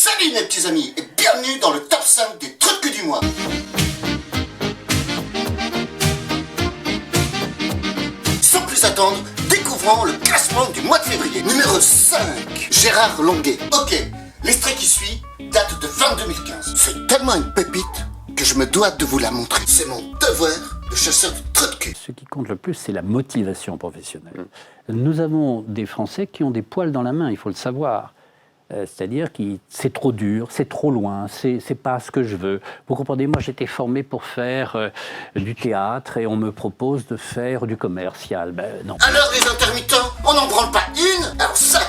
Salut mes petits amis et bienvenue dans le top 5 des trucs du mois. Sans plus attendre, découvrons le classement du mois de février. Numéro 5, Gérard Longuet. Ok, l'extrait qui suit date de fin 2015. C'est tellement une pépite que je me dois de vous la montrer. C'est mon devoir de chasseur de trous de cul. Ce qui compte le plus, c'est la motivation professionnelle. Nous avons des Français qui ont des poils dans la main, il faut le savoir. C'est-à-dire que c'est trop dur, c'est trop loin, c'est pas ce que je veux. Vous comprenez, moi j'étais formé pour faire du théâtre et on me propose de faire du commercial. Ben non. Alors les intermittents, on n'en branle pas une. Alors ça,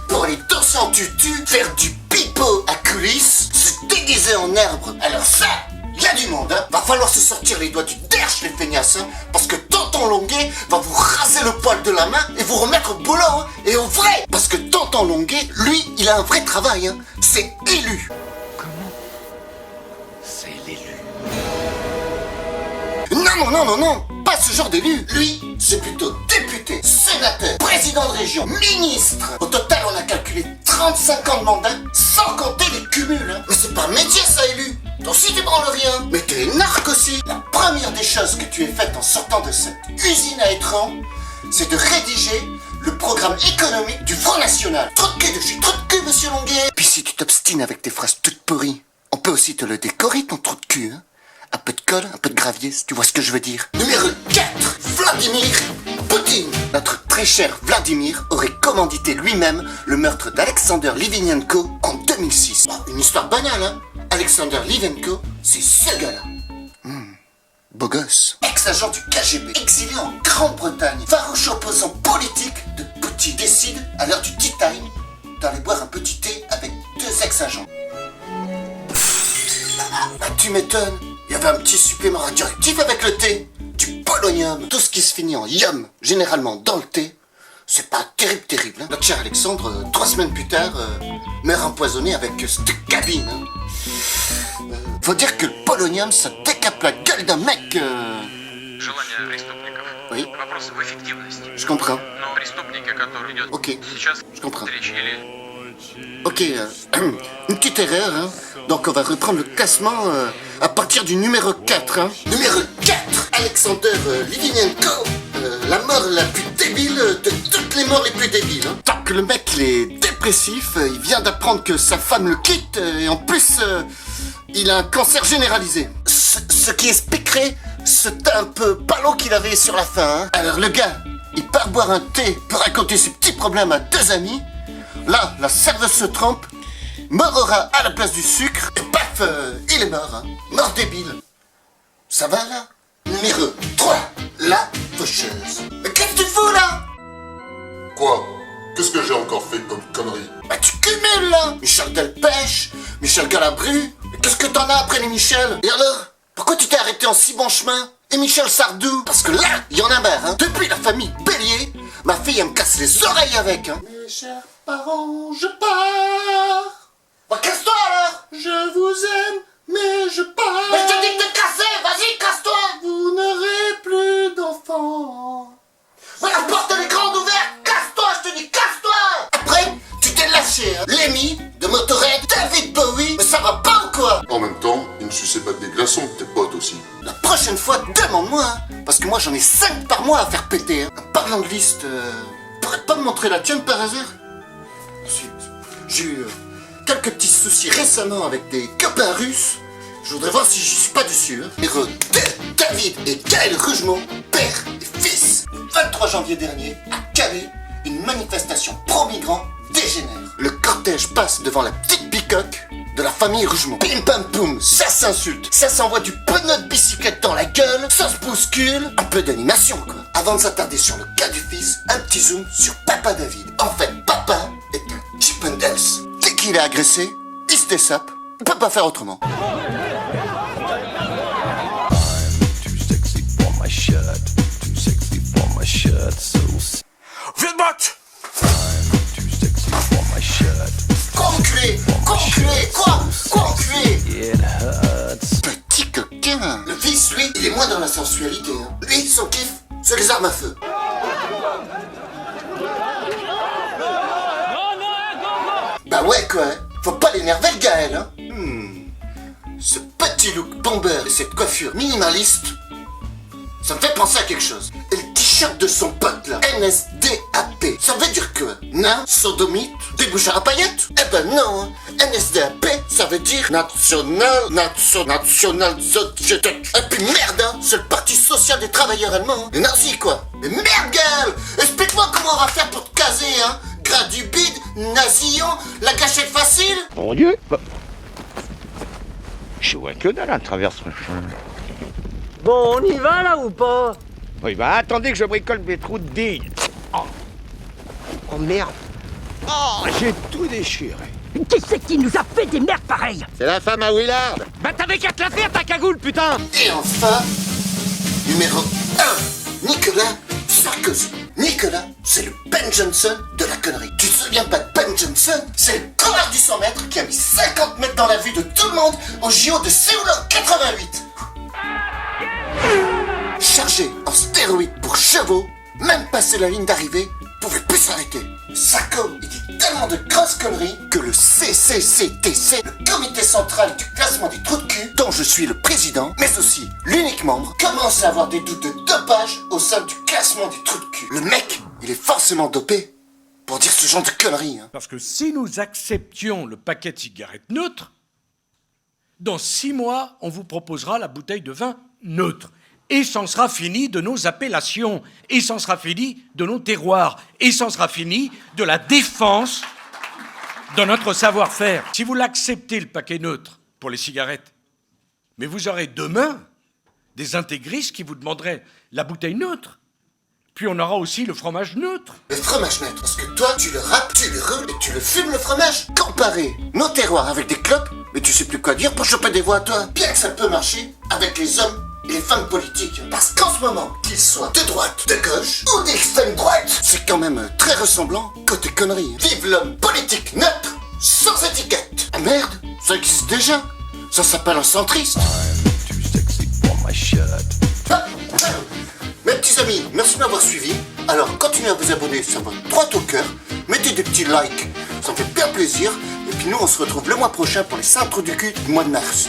pour aller danser en tutu, faire du pipeau à coulisses, se déguiser en arbre. Alors ça, il y a du monde, hein. Va falloir se sortir les doigts du derche les feignasses, hein, parce que Tonton Longuet va vous raser le poil de la main et vous remettre au boulot, hein, et au vrai. Parce que Tonton Longuet, lui, il a un vrai travail, hein. C'est élu. Comment? C'est l'élu. Non, pas ce genre d'élu. Lui, c'est plutôt député, sénateur, président de région, ministre. Au total, on a calculé 35 ans de mandat, sans compter les cumuls, hein. Mais c'est pas un métier, ça, élu. Donc si tu branles rien, mais t'es narc aussi. La première des choses que tu aies faites en sortant de cette usine à étrons, c'est de rédiger le programme économique du Front National. Trop de cul de chez trop de cul, monsieur Longuet. Puis si tu t'obstines avec tes phrases toutes pourries, on peut aussi te le décorer, ton trou de cul, hein. Un peu de colle, un peu de gravier, si tu vois ce que je veux dire. Numéro 4, Vladimir Poutine. Notre très cher Vladimir aurait commandité lui-même le meurtre d'Alexander Litvinenko en 2006. Oh, une histoire banale, hein. Alexander Litvinenko, c'est ce gars-là. Beau gosse. Ex-agent du KGB, exilé en Grande-Bretagne, farouche opposant politique de Poutine, décide, à l'heure du tea time, d'aller boire un petit thé avec deux ex-agents. Bah, tu m'étonnes. Il y avait un petit supplément radioactif avec le thé. Du polonium. Tout ce qui se finit en yum, généralement dans le thé, c'est pas terrible, hein. Notre cher Alexandre, 3 semaines plus tard, meurt empoisonné avec cette cabine, hein. Faut dire que le polonium, ça décape la gueule d'un mec. Желание преступников. Oui. Вопрос в эффективности. Je comprends. Но преступники, которые идет Ok. сейчас Je comprends. встречи или Ok, une petite erreur, hein. Donc on va reprendre le classement à partir du numéro 4, hein. Numéro 4, Alexander Litvinenko, la mort la plus débile de toutes les morts les plus débiles, hein. Tant que le mec il est dépressif, il vient d'apprendre que sa femme le quitte, et en plus il a un cancer généralisé. Ce qui expliquerait ce teint un peu ballot qu'il avait sur la fin, hein. Alors le gars, il part boire un thé pour raconter ses petits problèmes à deux amis. Là, la serveuse se trompe, mort au rat à la place du sucre, et paf, il est mort, hein. Mort débile. Ça va là? Numéro 3, la faucheuse. Mais qu'est-ce que tu fous là? Quoi? Qu'est-ce que j'ai encore fait comme connerie? Bah tu cumules là. Michel Delpech, Michel Galabru. Mais qu'est-ce que t'en as après les Michel? Et alors? Pourquoi tu t'es arrêté en si bon chemin? Et Michel Sardou? Parce que là, il y en a marre, hein. Depuis la famille Bélier, ma fille elle me casse les oreilles avec, hein. Mes chers parents, je pars. Bah casse-toi alors. Je vous aime, mais je pars. Mais je te dis de te casser, vas-y, casse-toi. Vous n'aurez plus d'enfants. Mais la porte elle est grande ouverte, casse-toi, je te dis casse-toi. Après, tu t'es lâché, hein. Lemmy, de Motorhead, David Bowie, mais ça va pas ou quoi? En même temps, il ne suçait pas des glaçons, tes potes aussi. La prochaine fois, demande-moi, hein, parce que moi j'en ai 5 par mois à faire péter, hein. Parlant de liste, pourrais pas me montrer la tienne par hasard? J'ai eu quelques petits soucis récemment avec des copains russes. Je voudrais voir si j'y suis pas dessus, hein. Numéro 2, David et Gaël Rougemont, père et fils. Le 23 janvier dernier, à Calais, une manifestation pro-migrants dégénère. Le cortège passe devant la petite bicoque de la famille Rougemont. Pim pam poum, ça s'insulte, ça s'envoie du pneu de bicyclette dans la gueule, ça se bouscule, un peu d'animation quoi. Avant de s'attarder sur le cas du fils, un petit zoom sur Papa David. En fait, Papa est un Chippendales. Dès qu'il est agressé, il se dessape, il peut pas faire autrement. Quoi enculé? Petit coquin. Le fils, lui, il est moins dans la sensualité, hein. Lui, son kiff, c'est les armes à feu. Bah ouais quoi, faut pas pas l'énerver le Gaël, hein. Ce petit look bomber et cette coiffure minimaliste, ça me fait penser à quelque chose. Et le t-shirt de son pote là, NSDAP, ça veut dire quoi? Nain, sodomite, débouchard à paillettes? Eh ben non, hein. NSDAP, ça veut dire national. Et puis merde, hein, c'est le parti social des travailleurs allemands, hein. Les nazis quoi. Mais merde, Gaël, explique-moi comment on va faire pour te caser, hein. Gras du bide, nasillon, la gâchette facile. Mon Dieu, je vois que dalle à travers ce chemin. Bon, on y va là ou pas? Oui, bah attendez que je bricole mes trous de digue. Oh merde. Oh, j'ai tout déchiré. Qui c'est qui nous a fait des merdes pareilles? C'est la femme à Willard. Bah t'avais qu'à te la faire ta cagoule, putain! Et enfin, numéro 1, Nicolas Sarkozy. Nicolas, c'est le Ben Johnson de la connerie. Tu te souviens pas de Ben Johnson? C'est le connard du 100 mètres qui a mis 50 mètres dans la vue de tout le monde au JO de Séoul en 88. Chargé en stéroïdes pour chevaux, même passé la ligne d'arrivée, pouvait plus s'arrêter. Sarko, il dit tellement de grosses conneries que le CCCTC, le comité central du classement des trous de cul, dont je suis le président, mais aussi l'unique membre, commence à avoir des doutes de dopage au sein du classement des trous de cul. Le mec, il est forcément dopé pour dire ce genre de conneries, hein. Parce que si nous acceptions le paquet de cigarettes neutre, dans 6 mois, on vous proposera la bouteille de vin neutre. Et c'en sera fini de nos appellations, et c'en sera fini de nos terroirs, et c'en sera fini de la défense de notre savoir-faire. Si vous l'acceptez, le paquet neutre, pour les cigarettes, mais vous aurez demain des intégristes qui vous demanderaient la bouteille neutre. Puis on aura aussi le fromage neutre. Le fromage neutre, parce que toi, tu le râpes, tu le roules et tu le fumes le fromage. Comparer nos terroirs avec des clopes, mais tu sais plus quoi dire pour choper des voix, toi. Bien que ça peut marcher avec les hommes et les femmes politiques. Parce qu'en ce moment, qu'ils soient de droite, de gauche ou d'extrême droite, c'est quand même très ressemblant côté conneries. Vive l'homme politique neutre, sans étiquette. Ah merde, ça existe déjà. Ça s'appelle un centriste. Ah, mes petits amis, merci de m'avoir suivi. Alors continuez à vous abonner, ça va droit au cœur. Mettez des petits likes, ça me fait bien plaisir. Et puis nous, on se retrouve le mois prochain pour les 5 trous du cul du mois de mars.